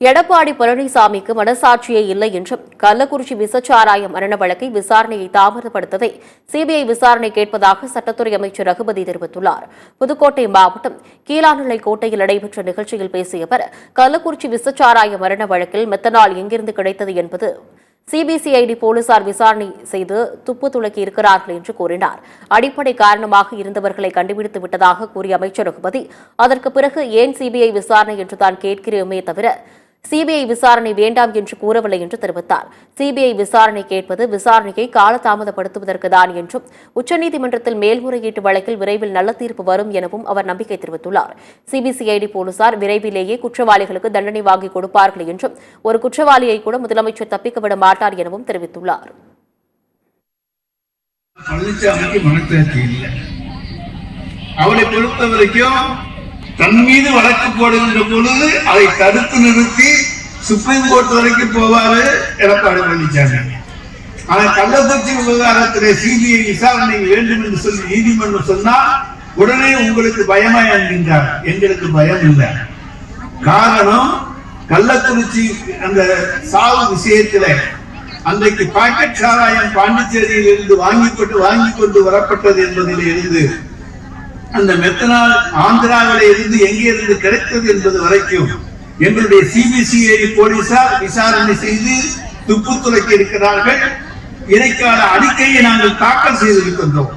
எடப்பாடி பழனிசாமிக்கு மனசாட்சியே இல்லை என்றும் கள்ளக்குறிச்சி விசச்சாராய மரண வழக்கை விசாரணையை தாமதப்படுத்ததை சிபிஐ விசாரணை கேட்பதாக சட்டத்துறை அமைச்சர் ரகுபதி தெரிவித்துள்ளார். புதுக்கோட்டை மாவட்டம் கீழாநிலை கோட்டையில் நடைபெற்ற நிகழ்ச்சியில் பேசிய அவர், கள்ளக்குறிச்சி விசச்சாராய மரண வழக்கில் மெத்தனால் எங்கிருந்து கிடைத்தது என்பது சிபிசிஐடி போலீசார் விசாரணை செய்து துப்பு துளக்கி இருக்கிறார்கள் என்று கூறினார். அடிப்படை காரணமாக இருந்தவர்களை கண்டுபிடித்து விட்டதாக கூறிய அமைச்சர் ரகுபதி, அதற்கு பிறகு ஏன் சிபிஐ விசாரணை என்று தான் கேட்கிறோமே தவிர சிபிஐ விசாரணை வேண்டாம் என்று கூறவில்லை என்று தெரிவித்தார். சிபிஐ விசாரணை கேட்பது விசாரணையை காலதாமதப்படுத்துவதற்கு தான் என்றும் உச்சநீதிமன்றத்தில் மேல்முறையீட்டு வழக்கில் விரைவில் நல்ல தீர்ப்பு வரும் எனவும் அவர் நம்பிக்கை தெரிவித்துள்ளார். சிபிசிஐடி போலீசார் விரைவிலேயே குற்றவாளிகளுக்கு தண்டனை வாங்கி கொடுப்பார்கள் என்றும் ஒரு குற்றவாளியை கூட முதலமைச்சர் தப்பிக்க விட மாட்டார் எனவும் தெரிவித்துள்ளார். அவளை பொறுத்தவரைக்கும் தன் மீது வழக்கு போடுகின்ற பொழுது அதை தடுத்து நிறுத்தி சுப்ரீம் கோர்ட் வரைக்கும் போவாரு எடப்பாடி பழனிசாமி. ஆனால் கள்ளக்குறிச்சி விவகாரத்திலே சிபிஐ விசாரணை வேண்டும் என்று சொல்லி நீதிமன்றம் சொன்னால் உடனே உங்களுக்கு பயமா என்கின்றார். எங்களுக்கு பயம் இல்லை. காரணம், கள்ளக்குறிச்சி அந்த சாவு விஷயத்திலே அன்றைக்கு பாக்கெட் சாராயம் பாண்டிச்சேரியில் இருந்து வாங்கி கொண்டு வரப்பட்டது என்பதில் இருந்து அந்த மெத்தனால் ஆந்திராவில இருந்து எங்கே இருந்து கிடைத்தது என்பது வரைக்கும் எங்களுடைய சிபிசிஐடி போலீசார் விசாரணை செய்து துப்பு துளக்கி இருக்கிறார்கள். இடைக்கால அறிக்கையை நாங்கள் தாக்கல் செய்திருக்கின்றோம்.